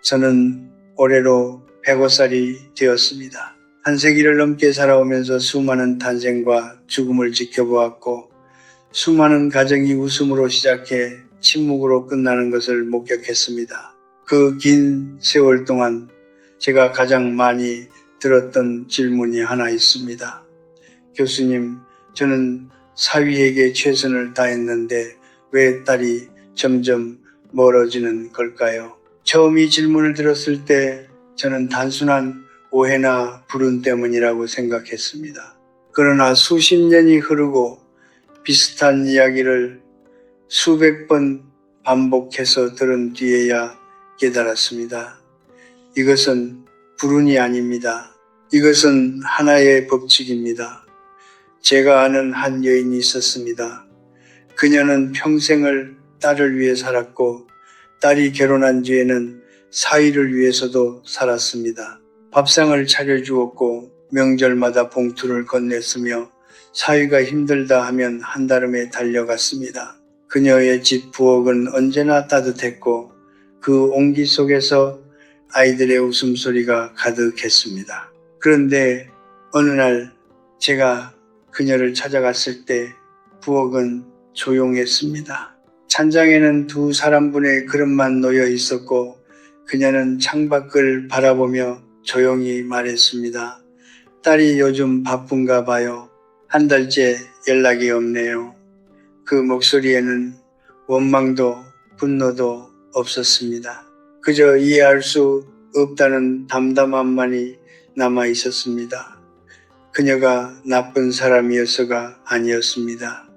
저는 올해로 105살이 되었습니다. 한 세기를 넘게 살아오면서 수많은 탄생과 죽음을 지켜보았고 수많은 가정이 웃음으로 시작해 침묵으로 끝나는 것을 목격했습니다. 그 긴 세월 동안 제가 가장 많이 들었던 질문이 하나 있습니다. 교수님, 저는 사위에게 최선을 다했는데 왜 딸이 점점 멀어지는 걸까요? 처음 이 질문을 들었을 때 저는 단순한 오해나 불운 때문이라고 생각했습니다. 그러나 수십 년이 흐르고 비슷한 이야기를 수백 번 반복해서 들은 뒤에야 깨달았습니다. 이것은 불운이 아닙니다. 이것은 하나의 법칙입니다. 제가 아는 한 여인이 있었습니다. 그녀는 평생을 딸을 위해 살았고 딸이 결혼한 뒤에는 사위를 위해서도 살았습니다. 밥상을 차려주었고 명절마다 봉투를 건넸으며 사위가 힘들다 하면 한달음에 달려갔습니다. 그녀의 집 부엌은 언제나 따뜻했고 그 온기 속에서 아이들의 웃음소리가 가득했습니다. 그런데 어느 날 제가 그녀를 찾아갔을 때 부엌은 조용했습니다. 찬장에는 두 사람분의 그릇만 놓여 있었고 그녀는 창밖을 바라보며 조용히 말했습니다. 딸이 요즘 바쁜가 봐요. 한 달째 연락이 없네요. 그 목소리에는 원망도 분노도 없었습니다. 그저 이해할 수 없다는 담담함만이 남아 있었습니다. 그녀가 나쁜 사람이어서가 아니었습니다.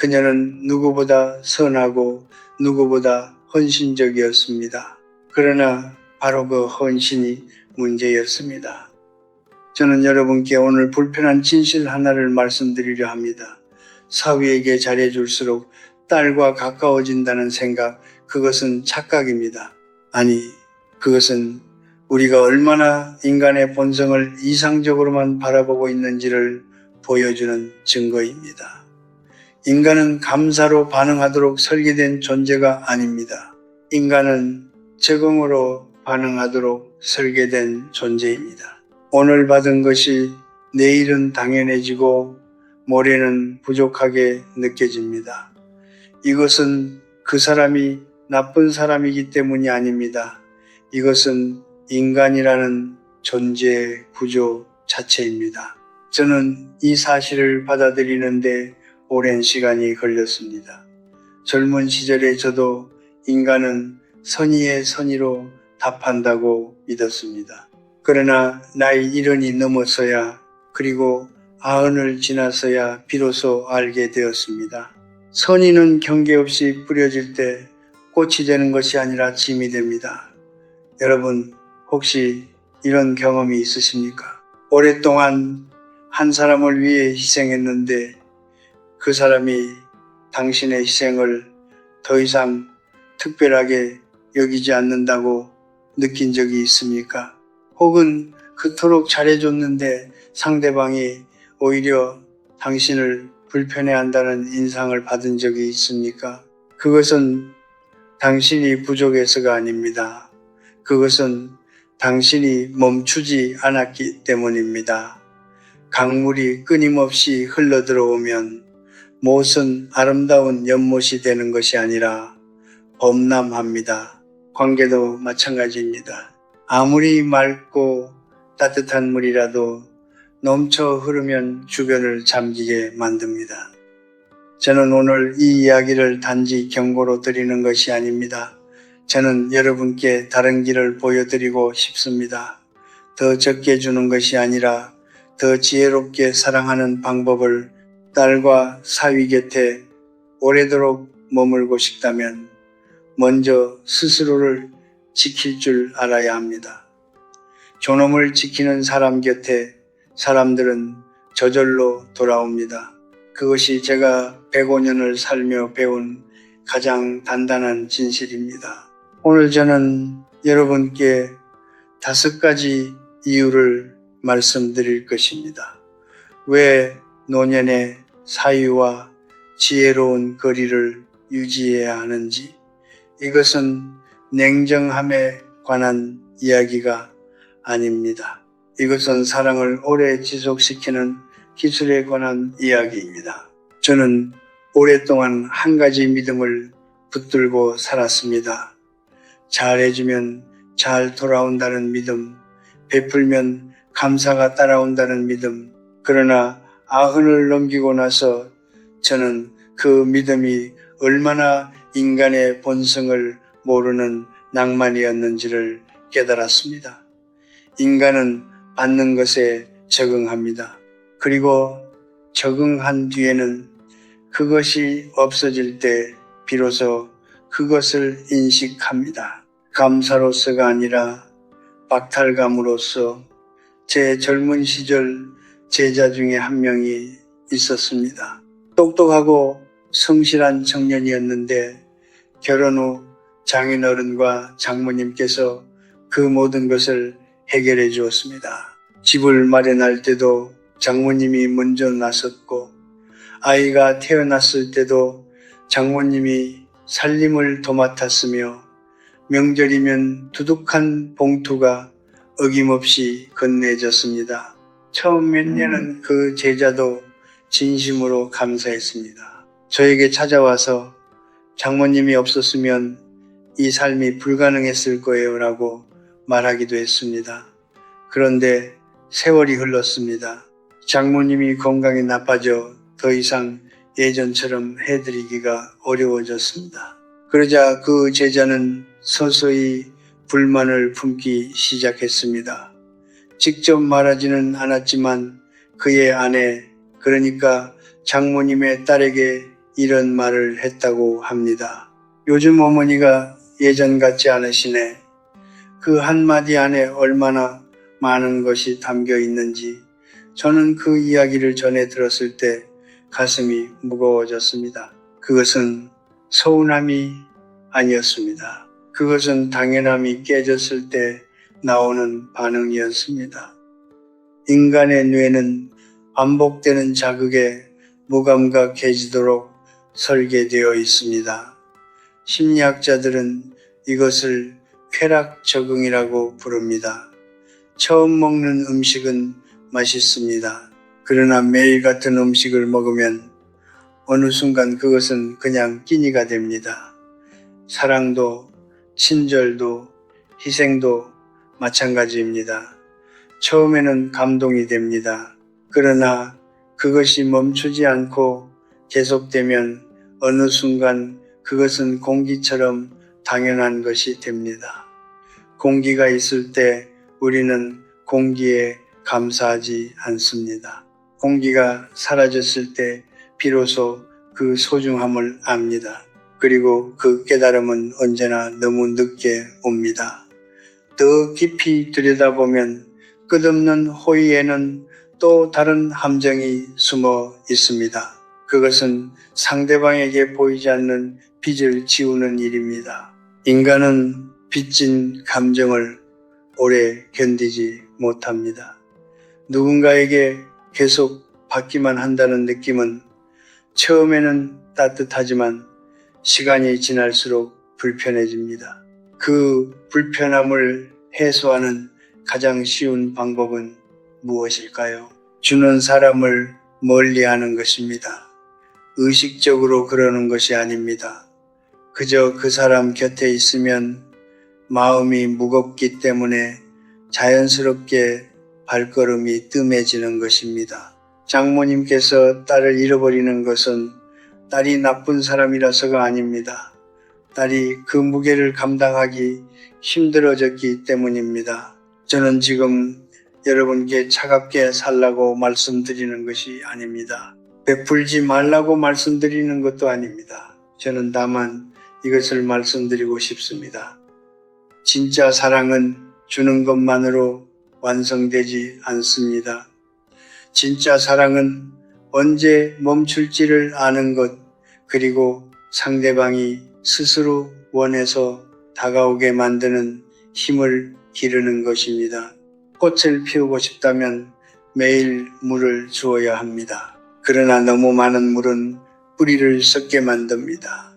그녀는 누구보다 선하고 누구보다 헌신적이었습니다. 그러나 바로 그 헌신이 문제였습니다. 저는 여러분께 오늘 불편한 진실 하나를 말씀드리려 합니다. 사위에게 잘해줄수록 딸과 가까워진다는 생각, 그것은 착각입니다. 아니, 그것은 우리가 얼마나 인간의 본성을 이상적으로만 바라보고 있는지를 보여주는 증거입니다. 인간은 감사로 반응하도록 설계된 존재가 아닙니다. 인간은 적응으로 반응하도록 설계된 존재입니다. 오늘 받은 것이 내일은 당연해지고 모레는 부족하게 느껴집니다. 이것은 그 사람이 나쁜 사람이기 때문이 아닙니다. 이것은 인간이라는 존재의 구조 자체입니다. 저는 이 사실을 받아들이는데 오랜 시간이 걸렸습니다. 젊은 시절에 저도 인간은 선의의 선의로 답한다고 믿었습니다. 그러나 나이 70이 넘어서야 그리고 90을 지나서야 비로소 알게 되었습니다. 선의는 경계 없이 뿌려질 때 꽃이 되는 것이 아니라 짐이 됩니다. 여러분, 혹시 이런 경험이 있으십니까? 오랫동안 한 사람을 위해 희생했는데 그 사람이 당신의 희생을 더 이상 특별하게 여기지 않는다고 느낀 적이 있습니까? 혹은 그토록 잘해줬는데 상대방이 오히려 당신을 불편해한다는 인상을 받은 적이 있습니까? 그것은 당신이 부족해서가 아닙니다. 그것은 당신이 멈추지 않았기 때문입니다. 강물이 끊임없이 흘러들어오면 못은 아름다운 연못이 되는 것이 아니라 범람합니다. 관계도 마찬가지입니다. 아무리 맑고 따뜻한 물이라도 넘쳐 흐르면 주변을 잠기게 만듭니다. 저는 오늘 이 이야기를 단지 경고로 드리는 것이 아닙니다. 저는 여러분께 다른 길을 보여드리고 싶습니다. 더 적게 주는 것이 아니라 더 지혜롭게 사랑하는 방법을 딸과 사위 곁에 오래도록 머물고 싶다면 먼저 스스로를 지킬 줄 알아야 합니다. 존엄을 지키는 사람 곁에 사람들은 저절로 돌아옵니다. 그것이 제가 105년을 살며 배운 가장 단단한 진실입니다. 오늘 저는 여러분께 5가지 이유를 말씀드릴 것입니다. 왜 노년의 사위와 지혜로운 거리를 유지해야 하는지, 이것은 냉정함의 관한 이야기가 아닙니다. 이것은 사랑을 오래 지속시키는 기술에 관한 이야기입니다. 저는 오랫동안 한 가지 믿음을 붙들고 살았습니다. 잘해주면 잘 돌아온다는 믿음, 베풀면 감사가 따라온다는 믿음. 그러나 90을 넘기고 나서 저는 그 믿음이 얼마나 인간의 본성을 모르는 낭만이었는지를 깨달았습니다. 인간은 받는 것에 적응합니다. 그리고 적응한 뒤에는 그것이 없어질 때 비로소 그것을 인식합니다. 감사로서가 아니라 박탈감으로써 제 젊은 시절 제자 중에 한 명이 있었습니다. 똑똑하고 성실한 청년이었는데 결혼 후 장인어른과 장모님께서 그 모든 것을 해결해 주었습니다. 집을 마련할 때도 장모님이 먼저 나섰고 아이가 태어났을 때도 장모님이 살림을 도맡았으며 명절이면 두둑한 봉투가 어김없이 건네졌습니다. 처음 몇 년은 그 제자도 진심으로 감사했습니다. 저에게 찾아와서 장모님이 없었으면 이 삶이 불가능했을 거예요 라고 말하기도 했습니다. 그런데 세월이 흘렀습니다. 장모님이 건강이 나빠져 더 이상 예전처럼 해드리기가 어려워졌습니다. 그러자 그 제자는 서서히 불만을 품기 시작했습니다. 직접 말하지는 않았지만 그의 아내, 그러니까 장모님의 딸에게 이런 말을 했다고 합니다. 요즘 어머니가 예전 같지 않으시네. 그 한마디 안에 얼마나 많은 것이 담겨 있는지 저는 그 이야기를 전해 들었을 때 가슴이 무거워졌습니다. 그것은 서운함이 아니었습니다. 그것은 당연함이 깨졌을 때 나오는 반응이었습니다. 인간의 뇌는 반복되는 자극에 무감각해지도록 설계되어 있습니다. 심리학자들은 이것을 쾌락 적응이라고 부릅니다. 처음 먹는 음식은 맛있습니다. 그러나 매일 같은 음식을 먹으면 어느 순간 그것은 그냥 끼니가 됩니다. 사랑도 친절도 희생도 마찬가지입니다. 처음에는 감동이 됩니다. 그러나 그것이 멈추지 않고 계속되면 어느 순간 그것은 공기처럼 당연한 것이 됩니다. 공기가 있을 때 우리는 공기에 감사하지 않습니다. 공기가 사라졌을 때 비로소 그 소중함을 압니다. 그리고 그 깨달음은 언제나 너무 늦게 옵니다. 더 깊이 들여다보면 끝없는 호의에는 또 다른 함정이 숨어 있습니다. 그것은 상대방에게 보이지 않는 빚을 지우는 일입니다. 인간은 빚진 감정을 오래 견디지 못합니다. 누군가에게 계속 받기만 한다는 느낌은 처음에는 따뜻하지만 시간이 지날수록 불편해집니다. 그 불편함을 해소하는 가장 쉬운 방법은 무엇일까요? 주는 사람을 멀리하는 것입니다. 의식적으로 그러는 것이 아닙니다. 그저 그 사람 곁에 있으면 마음이 무겁기 때문에 자연스럽게 발걸음이 뜸해지는 것입니다. 장모님께서 딸을 잃어버리는 것은 딸이 나쁜 사람이라서가 아닙니다. 딸이 그 무게를 감당하기 힘들어졌기 때문입니다. 저는 지금 여러분께 차갑게 살라고 말씀드리는 것이 아닙니다. 베풀지 말라고 말씀드리는 것도 아닙니다. 저는 다만 이것을 말씀드리고 싶습니다. 진짜 사랑은 주는 것만으로 완성되지 않습니다. 진짜 사랑은 언제 멈출지를 아는 것, 그리고 상대방이 스스로 원해서 다가오게 만드는 힘을 기르는 것입니다. 꽃을 피우고 싶다면 매일 물을 주어야 합니다. 그러나 너무 많은 물은 뿌리를 썩게 만듭니다.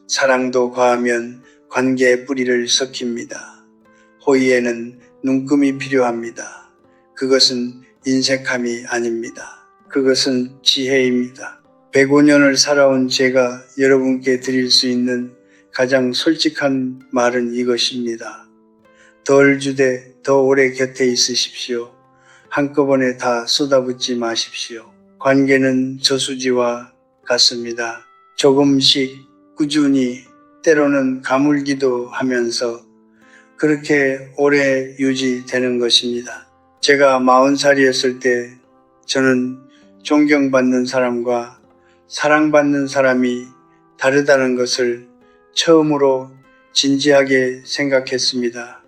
사랑도 과하면 관계의 뿌리를 썩힙니다. 호의에는 눈금이 필요합니다. 그것은 인색함이 아닙니다. 그것은 지혜입니다. 105년을 살아온 제가 여러분께 드릴 수 있는 가장 솔직한 말은 이것입니다. 덜 주되 더 오래 곁에 있으십시오. 한꺼번에 다 쏟아붓지 마십시오. 관계는 저수지와 같습니다. 조금씩 꾸준히 때로는 가물기도 하면서 그렇게 오래 유지되는 것입니다. 제가 40살이었을 때 저는 존경받는 사람과 사랑받는 사람이 다르다는 것을 처음으로 진지하게 생각했습니다.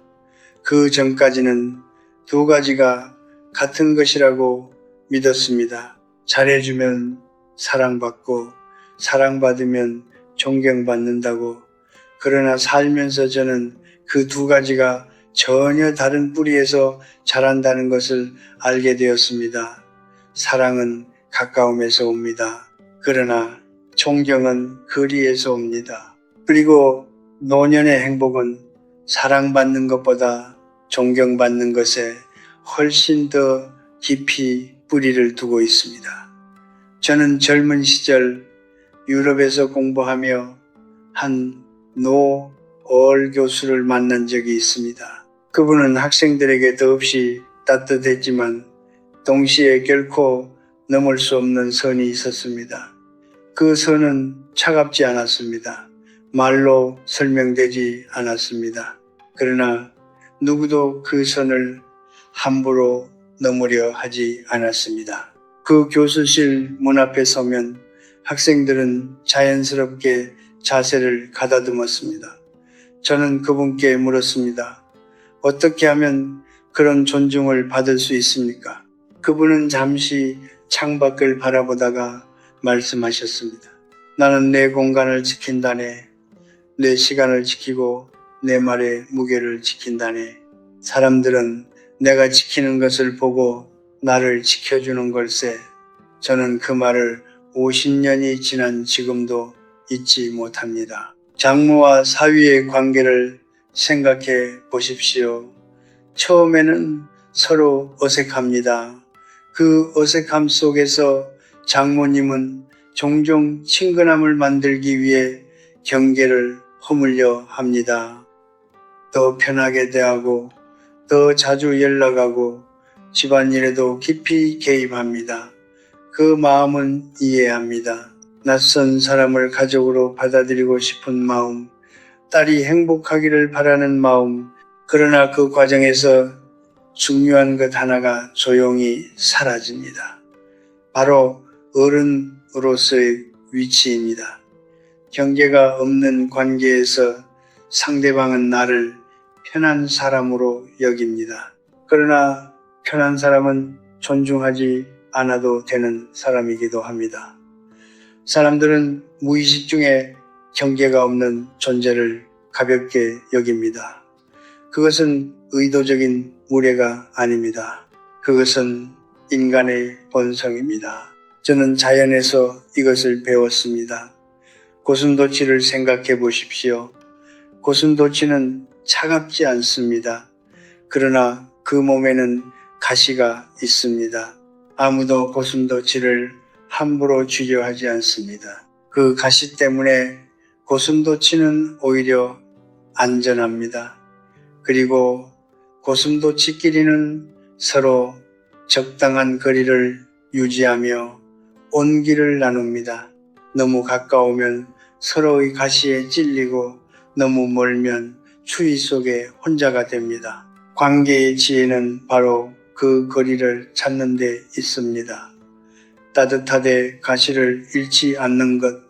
그 전까지는 두 가지가 같은 것이라고 믿었습니다. 잘해주면 사랑받고 사랑받으면 존경받는다고. 그러나 살면서 저는 그 두 가지가 전혀 다른 뿌리에서 자란다는 것을 알게 되었습니다. 사랑은 가까움에서 옵니다. 그러나 존경은 거리에서 옵니다. 그리고 노년의 행복은 사랑받는 것보다 존경받는 것에 훨씬 더 깊이 뿌리를 두고 있습니다. 저는 젊은 시절 유럽에서 공부하며 한 노얼 교수를 만난 적이 있습니다. 그분은 학생들에게 더없이 따뜻했지만 동시에 결코 넘을 수 없는 선이 있었습니다. 그 선은 차갑지 않았습니다. 말로 설명되지 않았습니다. 그러나 누구도 그 선을 함부로 넘으려 하지 않았습니다. 그 교수실 문 앞에 서면 학생들은 자연스럽게 자세를 가다듬었습니다. 저는 그분께 물었습니다. 어떻게 하면 그런 존중을 받을 수 있습니까? 그분은 잠시 창밖을 바라보다가 말씀하셨습니다. 나는 내 공간을 지킨다네. 내 시간을 지키고 내 말의 무게를 지킨다네. 사람들은 내가 지키는 것을 보고 나를 지켜주는 걸세. 저는 그 말을 50년이 지난 지금도 잊지 못합니다. 장모와 사위의 관계를 생각해 보십시오. 처음에는 서로 어색합니다. 그 어색함 속에서 장모님은 종종 친근함을 만들기 위해 경계를 허물려 합니다. 더 편하게 대하고 더 자주 연락하고 집안일에도 깊이 개입합니다. 그 마음은 이해합니다. 낯선 사람을 가족으로 받아들이고 싶은 마음, 딸이 행복하기를 바라는 마음, 그러나 그 과정에서 중요한 것 하나가 조용히 사라집니다. 바로 어른으로서의 위치입니다. 경계가 없는 관계에서 상대방은 나를 편한 사람으로 여깁니다. 그러나 편한 사람은 존중하지 않아도 되는 사람이기도 합니다. 사람들은 무의식 중에 경계가 없는 존재를 가볍게 여깁니다. 그것은 의도적인 무례가 아닙니다. 그것은 인간의 본성입니다. 저는 자연에서 이것을 배웠습니다. 고슴도치를 생각해 보십시오. 고슴도치는 차갑지 않습니다. 그러나 그 몸에는 가시가 있습니다. 아무도 고슴도치를 함부로 쥐려 하지 않습니다. 그 가시 때문에 고슴도치는 오히려 안전합니다. 그리고 고슴도치끼리는 서로 적당한 거리를 유지하며 온기를 나눕니다. 너무 가까우면 서로의 가시에 찔리고 너무 멀면 추위 속에 혼자가 됩니다. 관계의 지혜는 바로 그 거리를 찾는 데 있습니다. 따뜻하되 가시를 잃지 않는 것,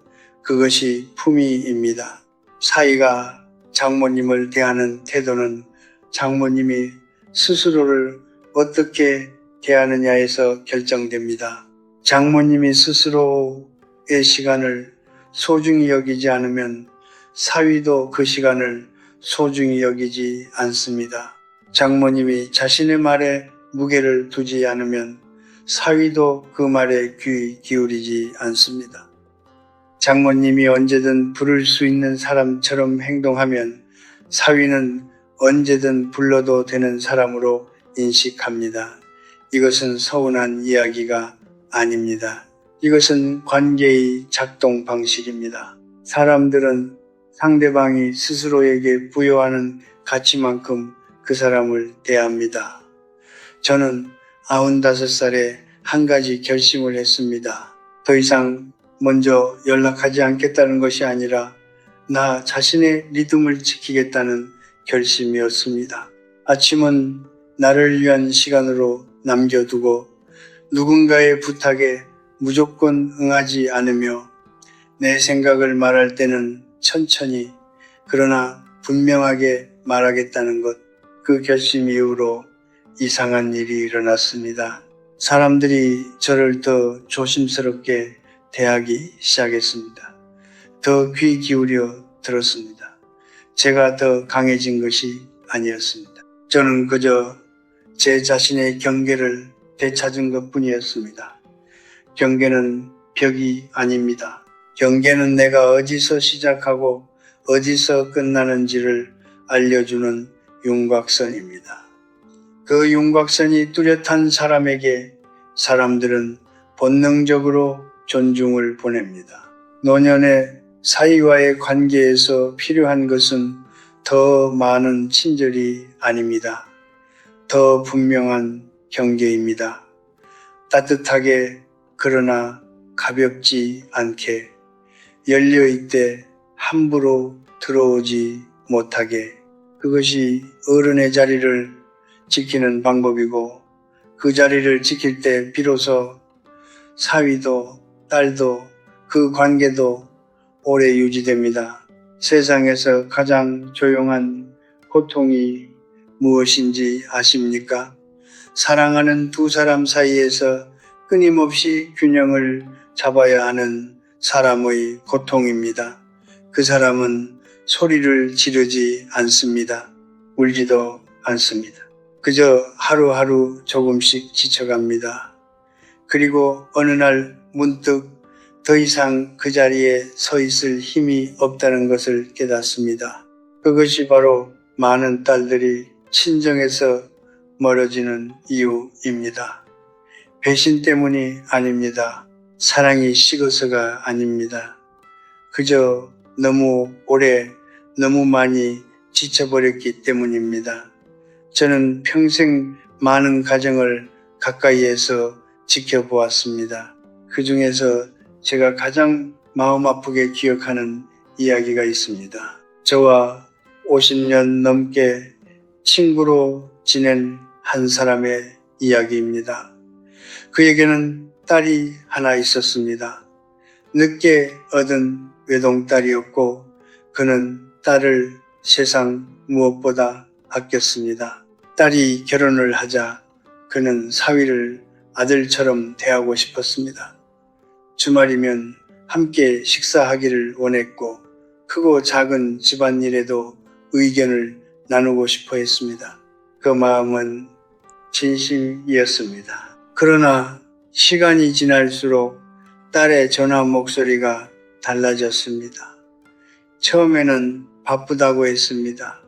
그것이 품위입니다. 사위가 장모님을 대하는 태도는 장모님이 스스로를 어떻게 대하느냐에서 결정됩니다. 장모님이 스스로의 시간을 소중히 여기지 않으면 사위도 그 시간을 소중히 여기지 않습니다. 장모님이 자신의 말에 무게를 두지 않으면 사위도 그 말에 귀 기울이지 않습니다. 장모님이 언제든 부를 수 있는 사람처럼 행동하면 사위는 언제든 불러도 되는 사람으로 인식합니다. 이것은 서운한 이야기가 아닙니다. 이것은 관계의 작동 방식입니다. 사람들은 상대방이 스스로에게 부여하는 가치만큼 그 사람을 대합니다. 저는 95살에 한 가지 결심을 했습니다. 더 이상 먼저 연락하지 않겠다는 것이 아니라 나 자신의 리듬을 지키겠다는 결심이었습니다. 아침은 나를 위한 시간으로 남겨두고 누군가의 부탁에 무조건 응하지 않으며 내 생각을 말할 때는 천천히 그러나 분명하게 말하겠다는 것, 그 결심 이후로 이상한 일이 일어났습니다. 사람들이 저를 더 조심스럽게 대하기 시작했습니다. 더 귀 기울여 들었습니다. 제가 더 강해진 것이 아니었습니다. 저는 그저 제 자신의 경계를 되찾은 것뿐이었습니다. 경계는 벽이 아닙니다. 경계는 내가 어디서 시작하고 어디서 끝나는지를 알려주는 윤곽선입니다. 그 윤곽선이 뚜렷한 사람에게 사람들은 본능적으로 존중을 보냅니다. 노년의 사이와의 관계에서 필요한 것은 더 많은 친절이 아닙니다. 더 분명한 경계입니다. 따뜻하게 그러나 가볍지 않게 열려있되 함부로 들어오지 못하게, 그것이 어른의 자리를 지키는 방법이고 그 자리를 지킬 때 비로소 사위도 딸도 그 관계도 오래 유지됩니다. 세상에서 가장 조용한 고통이 무엇인지 아십니까? 사랑하는 두 사람 사이에서 끊임없이 균형을 잡아야 하는 사람의 고통입니다. 그 사람은 소리를 지르지 않습니다. 울지도 않습니다. 그저 하루하루 조금씩 지쳐갑니다. 그리고 어느 날 문득 더 이상 그 자리에 서 있을 힘이 없다는 것을 깨닫습니다. 그것이 바로 많은 딸들이 친정에서 멀어지는 이유입니다. 배신 때문이 아닙니다. 사랑이 식어서가 아닙니다. 그저 너무 오래 너무 많이 지쳐버렸기 때문입니다. 저는 평생 많은 가정을 가까이에서 지켜보았습니다. 그 중에서 제가 가장 마음 아프게 기억하는 이야기가 있습니다. 저와 50년 넘게 친구로 지낸 한 사람의 이야기입니다. 그에게는 딸이 하나 있었습니다. 늦게 얻은 외동딸이었고 그는 딸을 세상 무엇보다 아꼈습니다. 딸이 결혼을 하자 그는 사위를 아들처럼 대하고 싶었습니다. 주말이면 함께 식사하기를 원했고 크고 작은 집안일에도 의견을 나누고 싶어 했습니다. 그 마음은 진심이었습니다. 그러나 시간이 지날수록 딸의 전화 목소리가 달라졌습니다. 처음에는 바쁘다고 했습니다.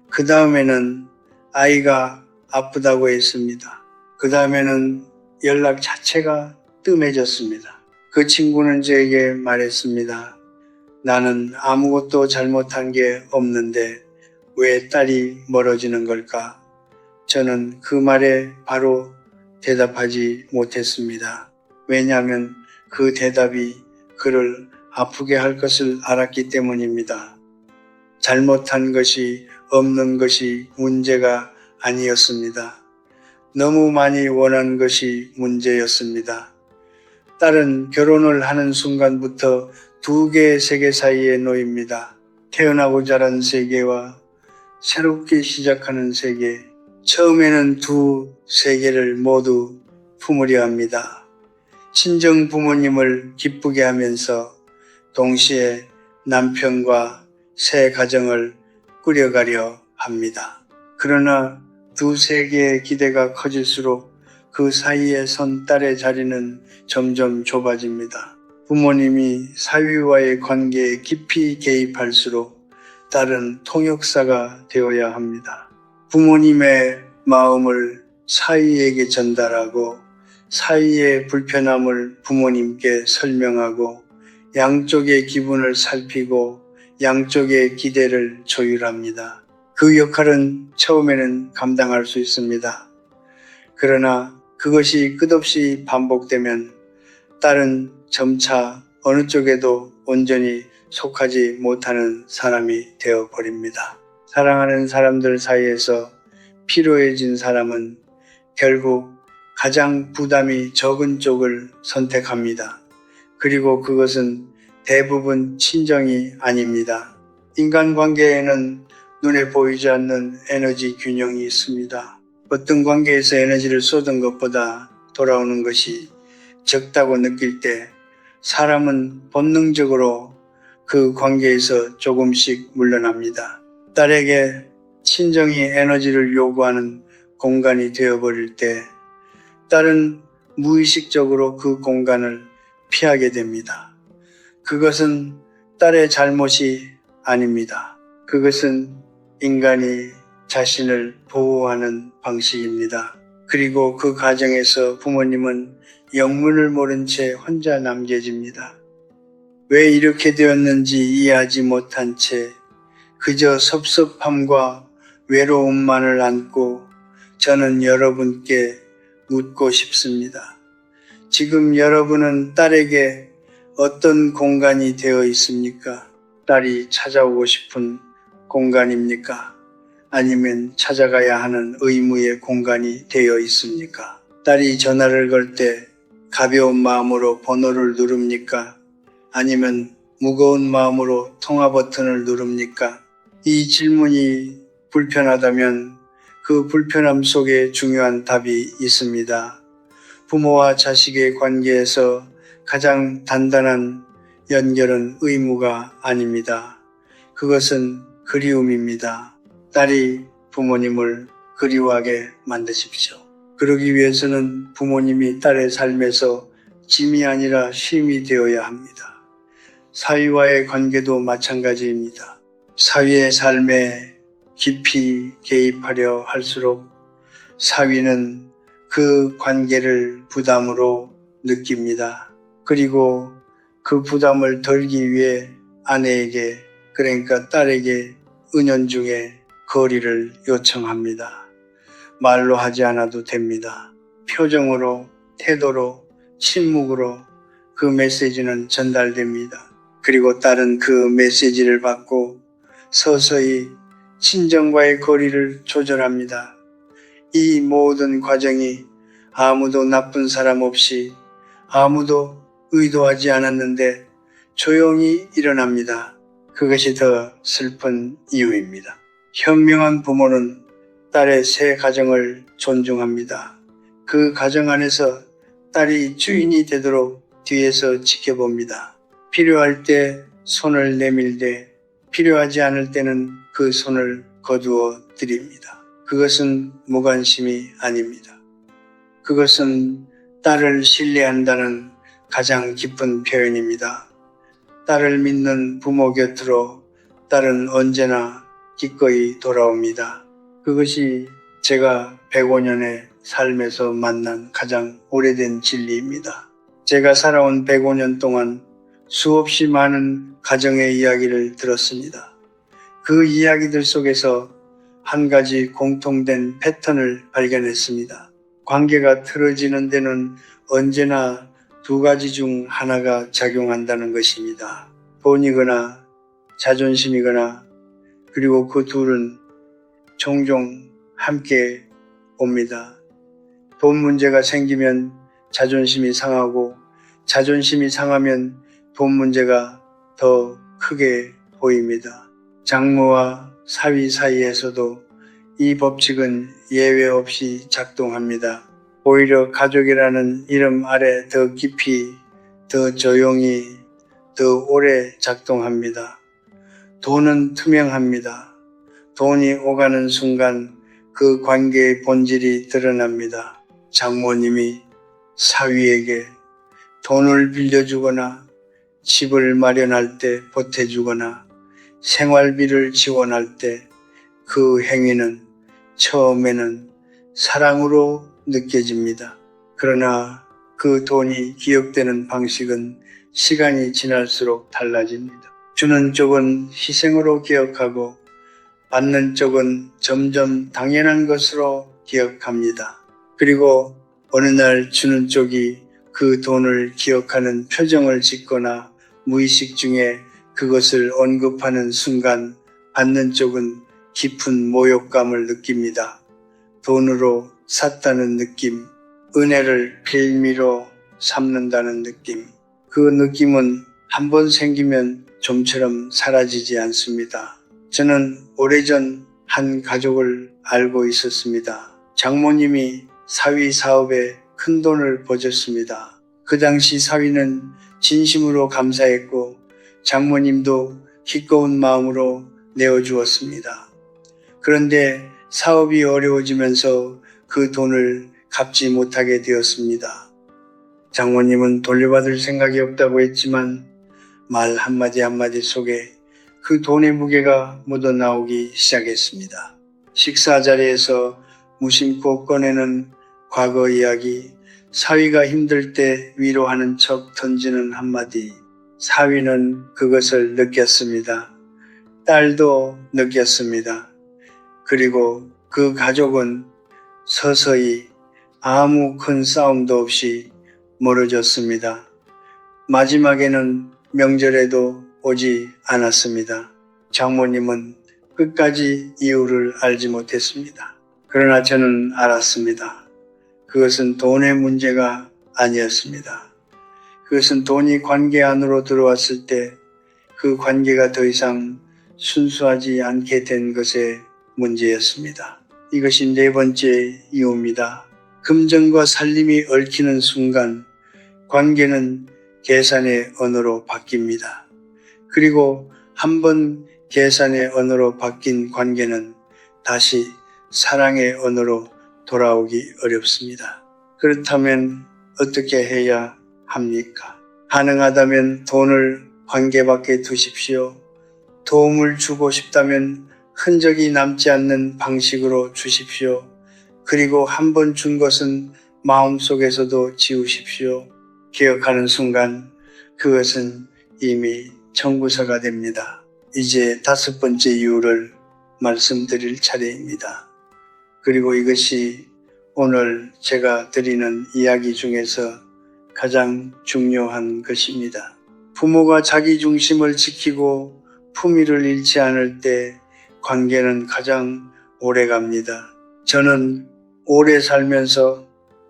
그 다음에는 아이가 아프다고 했습니다. 그 다음에는 연락 자체가 뜸해졌습니다. 그 친구는 저에게 말했습니다. 나는 아무것도 잘못한 게 없는데 왜 딸이 멀어지는 걸까? 저는 그 말에 바로 대답하지 못했습니다. 왜냐하면 그 대답이 그를 아프게 할 것을 알았기 때문입니다. 잘못한 것이 없는 것이 문제가 아니었습니다. 너무 많이 원한 것이 문제였습니다. 딸은 결혼을 하는 순간부터 두 개 세계 사이에 놓입니다. 태어나고 자란 세계와 새롭게 시작하는 세계. 처음에는 두 세계를 모두 품으려 합니다. 친정 부모님을 기쁘게 하면서 동시에 남편과 새 가정을 꾸려가려 합니다. 그러나 두 세계의 기대가 커질수록 그 사이에 선 딸의 자리는 점점 좁아집니다. 부모님이 사위와의 관계에 깊이 개입할수록 딸은 통역사가 되어야 합니다. 부모님의 마음을 사위에게 전달하고 사위의 불편함을 부모님께 설명하고 양쪽의 기분을 살피고 양쪽의 기대를 조율합니다. 그 역할은 처음에는 감당할 수 있습니다. 그러나 그것이 끝없이 반복되면 딸은 점차 어느 쪽에도 온전히 속하지 못하는 사람이 되어버립니다. 사랑하는 사람들 사이에서 필요해진 사람은 결국 가장 부담이 적은 쪽을 선택합니다. 그리고 그것은 대부분 친정이 아닙니다. 인간관계에는 눈에 보이지 않는 에너지 균형이 있습니다. 어떤 관계에서 에너지를 쏟은 것보다 돌아오는 것이 적다고 느낄 때 사람은 본능적으로 그 관계에서 조금씩 물러납니다. 딸에게 친정이 에너지를 요구하는 공간이 되어버릴 때 딸은 무의식적으로 그 공간을 피하게 됩니다. 그것은 딸의 잘못이 아닙니다. 그것은 인간이 자신을 보호하는 방식입니다. 그리고 그 과정에서 부모님은 영문을 모른 채 혼자 남겨집니다. 왜 이렇게 되었는지 이해하지 못한 채 그저 섭섭함과 외로움만을 안고 저는 여러분께 묻고 싶습니다. 지금 여러분은 딸에게 어떤 공간이 되어 있습니까? 딸이 찾아오고 싶은 공간입니까? 아니면 찾아가야 하는 의무의 공간이 되어 있습니까? 딸이 전화를 걸 때 가벼운 마음으로 번호를 누릅니까? 아니면 무거운 마음으로 통화 버튼을 누릅니까? 이 질문이 불편하다면 그 불편함 속에 중요한 답이 있습니다. 부모와 자식의 관계에서 가장 단단한 연결은 의무가 아닙니다. 그것은 그리움입니다. 딸이 부모님을 그리워하게 만드십시오. 그러기 위해서는 부모님이 딸의 삶에서 짐이 아니라 쉼이 되어야 합니다. 사위와의 관계도 마찬가지입니다. 사위의 삶에 깊이 개입하려 할수록 사위는 그 관계를 부담으로 느낍니다. 그리고 그 부담을 덜기 위해 아내에게, 그러니까 딸에게 은연중에 거리를 요청합니다. 말로 하지 않아도 됩니다. 표정으로, 태도로, 침묵으로 그 메시지는 전달됩니다. 그리고 딸은 그 메시지를 받고 서서히 친정과의 거리를 조절합니다. 이 모든 과정이 아무도 나쁜 사람 없이 아무도 의도하지 않았는데 조용히 일어납니다. 그것이 더 슬픈 이유입니다. 현명한 부모는 딸의 새 가정을 존중합니다. 그 가정 안에서 딸이 주인이 되도록 뒤에서 지켜봅니다. 필요할 때 손을 내밀되 필요하지 않을 때는 그 손을 거두어 드립니다. 그것은 무관심이 아닙니다. 그것은 딸을 신뢰한다는 가장 기쁜 표현입니다. 딸을 믿는 부모 곁으로 딸은 언제나 기꺼이 돌아옵니다. 그것이 제가 105년의 삶에서 만난 가장 오래된 진리입니다. 제가 살아온 105년 동안 수없이 많은 가정의 이야기를 들었습니다. 그 이야기들 속에서 한 가지 공통된 패턴을 발견했습니다. 관계가 틀어지는 데는 언제나 두 가지 중 하나가 작용한다는 것입니다. 돈이거나 자존심이거나, 그리고 그 둘은 종종 함께 옵니다. 돈 문제가 생기면 자존심이 상하고, 자존심이 상하면 돈 문제가 더 크게 보입니다. 장모와 사위 사이에서도 이 법칙은 예외 없이 작동합니다. 오히려 가족이라는 이름 아래 더 깊이, 더 조용히, 더 오래 작동합니다. 돈은 투명합니다. 돈이 오가는 순간 그 관계의 본질이 드러납니다. 장모님이 사위에게 돈을 빌려주거나 집을 마련할 때 보태주거나 생활비를 지원할 때 그 행위는 처음에는 사랑으로 느껴집니다. 그러나 그 돈이 기억되는 방식은 시간이 지날수록 달라집니다. 주는 쪽은 희생으로 기억하고 받는 쪽은 점점 당연한 것으로 기억합니다. 그리고 어느 날 주는 쪽이 그 돈을 기억하는 표정을 짓거나 무의식 중에 그것을 언급하는 순간 받는 쪽은 깊은 모욕감을 느낍니다. 돈으로 샀다는 느낌, 은혜를 빌미로 삼는다는 느낌. 그 느낌은 한번 생기면 좀처럼 사라지지 않습니다. 저는 오래전 한 가족을 알고 있었습니다. 장모님이 사위 사업에 큰 돈을 버셨습니다. 그 당시 사위는 진심으로 감사했고 장모님도 기꺼운 마음으로 내어주었습니다. 그런데 사업이 어려워지면서 그 돈을 갚지 못하게 되었습니다. 장모님은 돌려받을 생각이 없다고 했지만 말 한마디 한마디 속에 그 돈의 무게가 묻어나오기 시작했습니다. 식사 자리에서 무심코 꺼내는 과거 이야기, 사위가 힘들 때 위로하는 척 던지는 한마디. 사위는 그것을 느꼈습니다. 딸도 느꼈습니다. 그리고 그 가족은 서서히 아무 큰 싸움도 없이 멀어졌습니다. 마지막에는 명절에도 오지 않았습니다. 장모님은 끝까지 이유를 알지 못했습니다. 그러나 저는 알았습니다. 그것은 돈의 문제가 아니었습니다. 그것은 돈이 관계 안으로 들어왔을 때 그 관계가 더 이상 순수하지 않게 된 것의 문제였습니다. 이것이 네 번째 이유입니다. 금전과 살림이 얽히는 순간 관계는 계산의 언어로 바뀝니다. 그리고 한번 계산의 언어로 바뀐 관계는 다시 사랑의 언어로 돌아오기 어렵습니다. 그렇다면 어떻게 해야 합니까? 가능하다면 돈을 관계 밖에 두십시오. 도움을 주고 싶다면 흔적이 남지 않는 방식으로 주십시오. 그리고 한 번 준 것은 마음속에서도 지우십시오. 기억하는 순간 그것은 이미 청구서가 됩니다. 이제 다섯 번째 이유를 말씀드릴 차례입니다. 그리고 이것이 오늘 제가 드리는 이야기 중에서 가장 중요한 것입니다. 부모가 자기 중심을 지키고 품위를 잃지 않을 때 관계는 가장 오래 갑니다. 저는 오래 살면서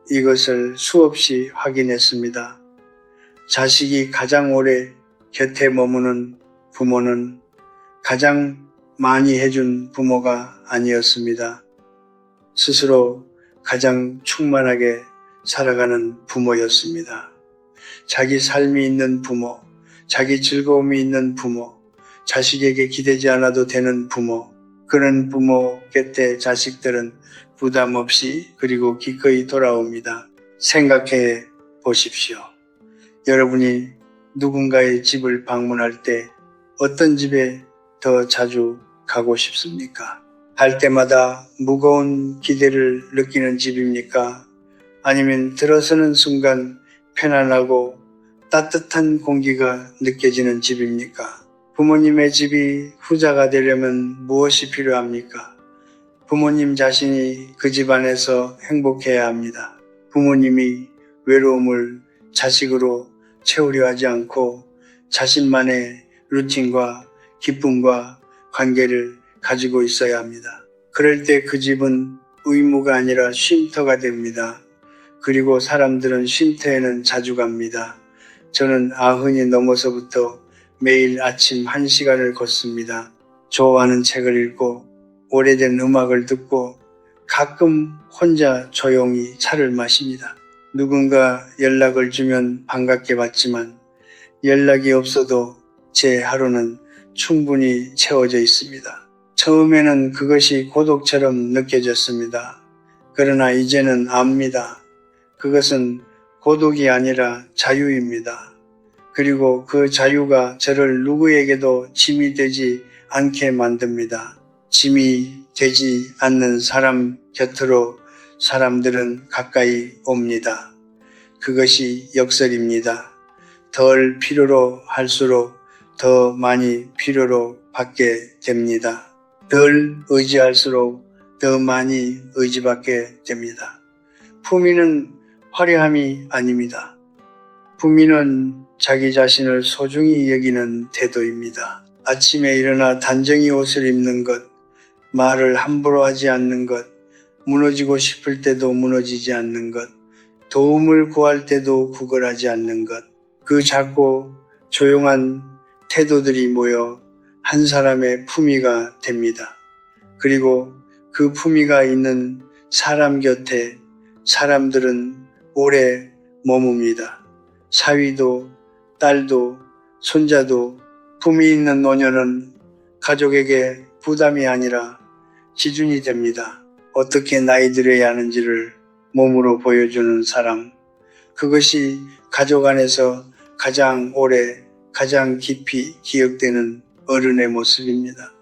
이것을 수없이 확인했습니다. 자식이 가장 오래 곁에 머무는 부모는 가장 많이 해준 부모가 아니었습니다. 스스로 가장 충만하게 살아가는 부모였습니다. 자기 삶이 있는 부모, 자기 즐거움이 있는 부모, 자식에게 기대지 않아도 되는 부모, 그런 부모 곁에 자식들은 부담 없이 그리고 기꺼이 돌아옵니다. 생각해 보십시오. 여러분이 누군가의 집을 방문할 때 어떤 집에 더 자주 가고 싶습니까? 갈 때마다 무거운 기대를 느끼는 집입니까? 아니면 들어서는 순간 편안하고 따뜻한 공기가 느껴지는 집입니까? 부모님의 집이 후자가 되려면 무엇이 필요합니까? 부모님 자신이 그 집 안에서 행복해야 합니다. 부모님이 외로움을 자식으로 채우려 하지 않고 자신만의 루틴과 기쁨과 관계를 가지고 있어야 합니다. 그럴 때 그 집은 의무가 아니라 쉼터가 됩니다. 그리고 사람들은 쉼터에는 자주 갑니다. 저는 90이 넘어서부터 매일 아침 1시간을 걷습니다. 좋아하는 책을 읽고 오래된 음악을 듣고 가끔 혼자 조용히 차를 마십니다. 누군가 연락을 주면 반갑게 받지만 연락이 없어도 제 하루는 충분히 채워져 있습니다. 처음에는 그것이 고독처럼 느껴졌습니다. 그러나 이제는 압니다. 그것은 고독이 아니라 자유입니다. 그리고 그 자유가 저를 누구에게도 짐이 되지 않게 만듭니다. 짐이 되지 않는 사람 곁으로 사람들은 가까이 옵니다. 그것이 역설입니다. 덜 필요로 할수록 더 많이 필요로 받게 됩니다. 덜 의지할수록 더 많이 의지받게 됩니다. 품위는 화려함이 아닙니다. 품위는 자기 자신을 소중히 여기는 태도입니다. 아침에 일어나 단정히 옷을 입는 것, 말을 함부로 하지 않는 것, 무너지고 싶을 때도 무너지지 않는 것, 도움을 구할 때도 구걸하지 않는 것, 그 작고 조용한 태도들이 모여 한 사람의 품위가 됩니다. 그리고 그 품위가 있는 사람 곁에 사람들은 오래 머뭅니다. 사위도, 딸도, 손자도 품위 있는 노년은 가족에게 부담이 아니라 기준이 됩니다. 어떻게 나이 들어야 하는지를 몸으로 보여주는 사람, 그것이 가족 안에서 가장 오래, 가장 깊이 기억되는 어른의 모습입니다.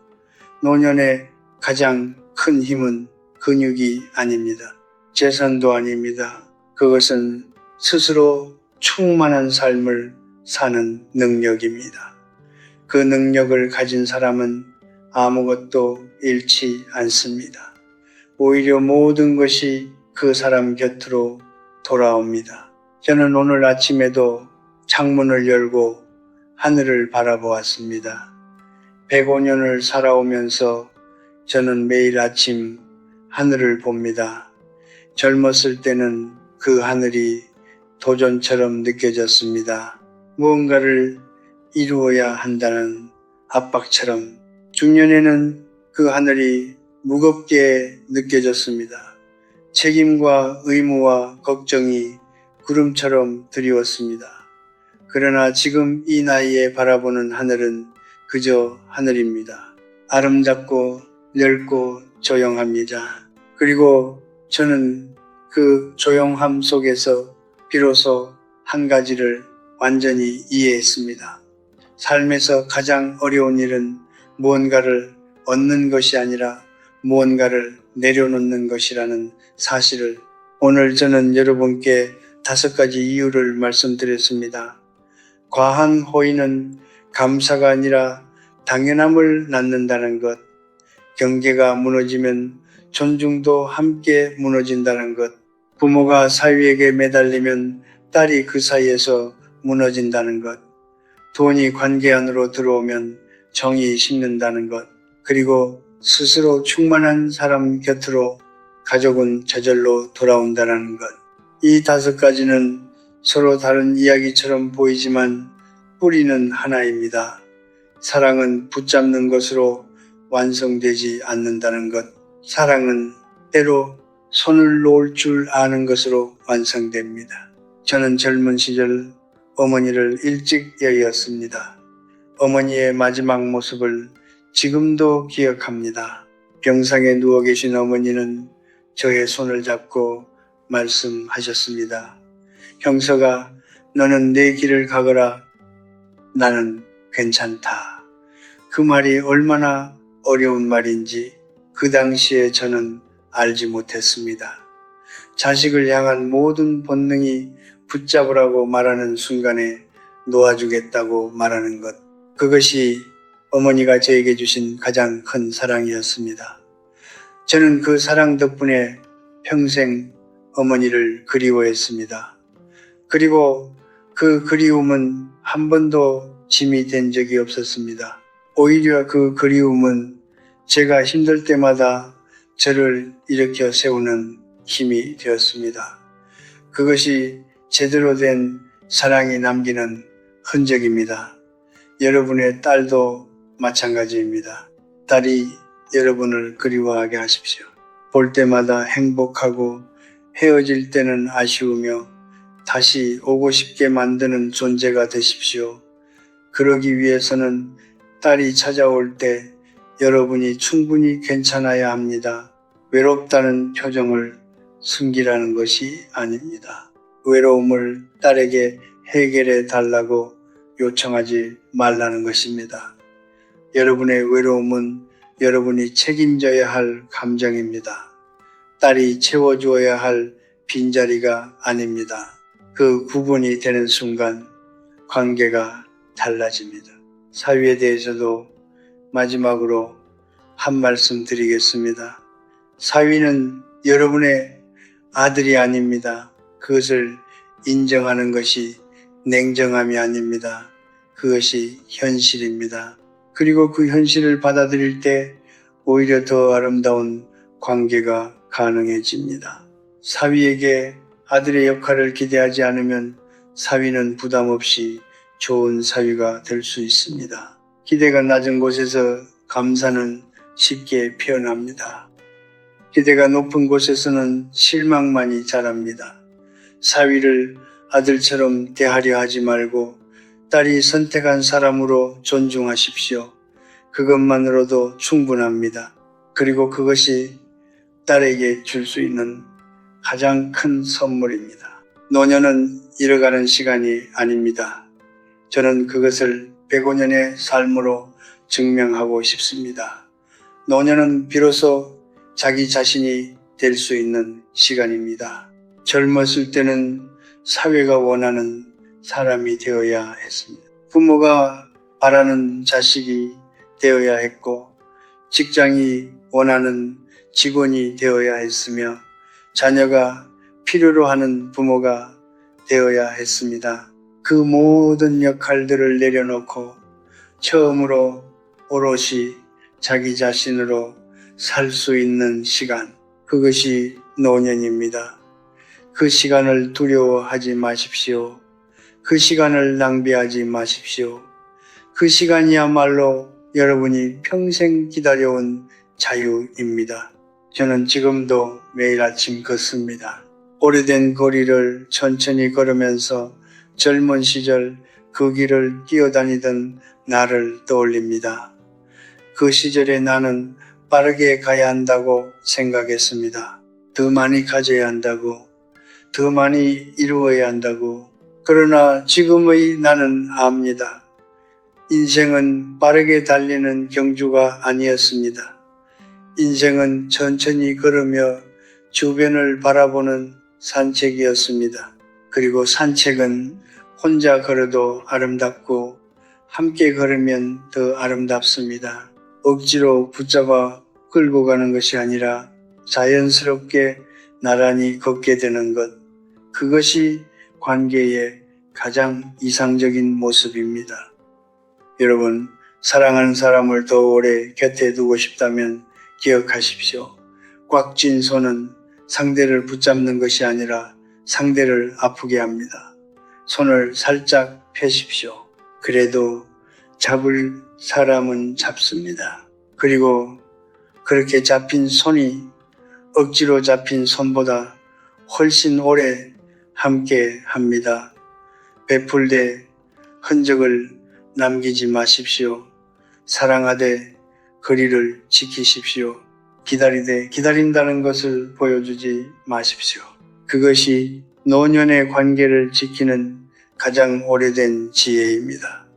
노년의 가장 큰 힘은 근육이 아닙니다. 재산도 아닙니다. 그것은 스스로 충만한 삶을 사는 능력입니다. 그 능력을 가진 사람은 아무것도 잃지 않습니다. 오히려 모든 것이 그 사람 곁으로 돌아옵니다. 저는 오늘 아침에도 창문을 열고 하늘을 바라보았습니다. 105년을 살아오면서 저는 매일 아침 하늘을 봅니다. 젊었을 때는 그 하늘이 도전처럼 느껴졌습니다. 무언가를 이루어야 한다는 압박처럼. 중년에는 그 하늘이 무겁게 느껴졌습니다. 책임과 의무와 걱정이 구름처럼 드리웠습니다. 그러나 지금 이 나이에 바라보는 하늘은 그저 하늘입니다. 아름답고 넓고 조용합니다. 그리고 저는 그 조용함 속에서 비로소 한 가지를 완전히 이해했습니다. 삶에서 가장 어려운 일은 무언가를 얻는 것이 아니라 무언가를 내려놓는 것이라는 사실을 오늘 저는 여러분께 5가지 이유를 말씀드렸습니다. 과한 호의는 감사가 아니라 당연함을 낳는다는 것, 경계가 무너지면 존중도 함께 무너진다는 것, 부모가 사위에게 매달리면 딸이 그 사이에서 무너진다는 것, 돈이 관계 안으로 들어오면 정이 식는다는 것, 그리고 스스로 충만한 사람 곁으로 가족은 저절로 돌아온다는 것. 이 5가지는 서로 다른 이야기처럼 보이지만 뿌리는 하나입니다. 사랑은 붙잡는 것으로 완성되지 않는다는 것. 사랑은 때로 손을 놓을 줄 아는 것으로 완성됩니다. 저는 젊은 시절 어머니를 일찍 여의었습니다. 어머니의 마지막 모습을 지금도 기억합니다. 병상에 누워 계신 어머니는 저의 손을 잡고 말씀하셨습니다. 형서가 너는 내 길을 가거라. 나는 괜찮다. 그 말이 얼마나 어려운 말인지 그 당시에 저는 알지 못했습니다. 자식을 향한 모든 본능이 붙잡으라고 말하는 순간에 놓아주겠다고 말하는 것. 그것이 어머니가 저에게 주신 가장 큰 사랑이었습니다. 저는 그 사랑 덕분에 평생 어머니를 그리워했습니다. 그리고 그 그리움은 한 번도 짐이 된 적이 없었습니다. 오히려 그 그리움은 제가 힘들 때마다 저를 일으켜 세우는 힘이 되었습니다. 그것이 제대로 된 사랑이 남기는 흔적입니다. 여러분의 딸도 마찬가지입니다. 딸이 여러분을 그리워하게 하십시오. 볼 때마다 행복하고 헤어질 때는 아쉬우며 다시 오고 싶게 만드는 존재가 되십시오. 그러기 위해서는 딸이 찾아올 때 여러분이 충분히 괜찮아야 합니다. 외롭다는 표정을 숨기라는 것이 아닙니다. 외로움을 딸에게 해결해 달라고 요청하지 말라는 것입니다. 여러분의 외로움은 여러분이 책임져야 할 감정입니다. 딸이 채워주어야 할 빈자리가 아닙니다. 그 구분이 되는 순간 관계가 달라집니다. 사위에 대해서도 마지막으로 한 말씀 드리겠습니다. 사위는 여러분의 아들이 아닙니다. 그것을 인정하는 것이 냉정함이 아닙니다. 그것이 현실입니다. 그리고 그 현실을 받아들일 때 오히려 더 아름다운 관계가 가능해집니다. 사위에게 아들의 역할을 기대하지 않으면 사위는 부담 없이 좋은 사위가 될 수 있습니다. 기대가 낮은 곳에서 감사는 쉽게 표현합니다. 기대가 높은 곳에서는 실망만이 자랍니다. 사위를 아들처럼 대하려 하지 말고 딸이 선택한 사람으로 존중하십시오. 그것만으로도 충분합니다. 그리고 그것이 딸에게 줄 수 있는 가장 큰 선물입니다. 노년은 잃어가는 시간이 아닙니다. 저는 그것을 105년의 삶으로 증명하고 싶습니다. 노년은 비로소 자기 자신이 될 수 있는 시간입니다. 젊었을 때는 사회가 원하는 사람이 되어야 했습니다. 부모가 바라는 자식이 되어야 했고 직장이 원하는 직원이 되어야 했으며 자녀가 필요로 하는 부모가 되어야 했습니다. 그 모든 역할들을 내려놓고 처음으로 오롯이 자기 자신으로 살 수 있는 시간, 그것이 노년입니다. 그 시간을 두려워하지 마십시오. 그 시간을 낭비하지 마십시오. 그 시간이야말로 여러분이 평생 기다려온 자유입니다. 저는 지금도 매일 아침 걷습니다. 오래된 거리를 천천히 걸으면서 젊은 시절 그 길을 뛰어다니던 나를 떠올립니다. 그 시절에 나는 빠르게 가야 한다고 생각했습니다. 더 많이 가져야 한다고, 더 많이 이루어야 한다고. 그러나 지금의 나는 압니다. 인생은 빠르게 달리는 경주가 아니었습니다. 인생은 천천히 걸으며 주변을 바라보는 산책이었습니다. 그리고 산책은 혼자 걸어도 아름답고 함께 걸으면 더 아름답습니다. 억지로 붙잡아 끌고 가는 것이 아니라 자연스럽게 나란히 걷게 되는 것, 그것이 관계의 가장 이상적인 모습입니다. 여러분, 사랑하는 사람을 더 오래 곁에 두고 싶다면 기억하십시오. 꽉 쥔 손은 상대를 붙잡는 것이 아니라 상대를 아프게 합니다. 손을 살짝 펴십시오. 그래도 잡을 사람은 잡습니다. 그리고 그렇게 잡힌 손이 억지로 잡힌 손보다 훨씬 오래 함께 합니다. 베풀되 흔적을 남기지 마십시오. 사랑하되 거리를 지키십시오. 기다리되 기다린다는 것을 보여주지 마십시오. 그것이 노년의 관계를 지키는 가장 오래된 지혜입니다.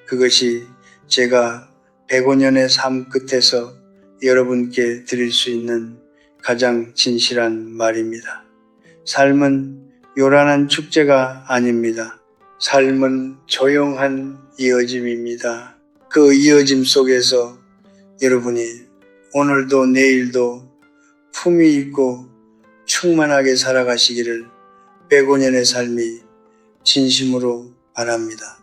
그것이 제가 105년의 삶 끝에서 여러분께 드릴 수 있는 가장 진실한 말입니다. 삶은 요란한 축제가 아닙니다. 삶은 조용한 이어짐입니다. 그 이어짐 속에서 여러분이 오늘도 내일도 품위 있고 충만하게 살아가시기를 105년의 삶이 진심으로 바랍니다.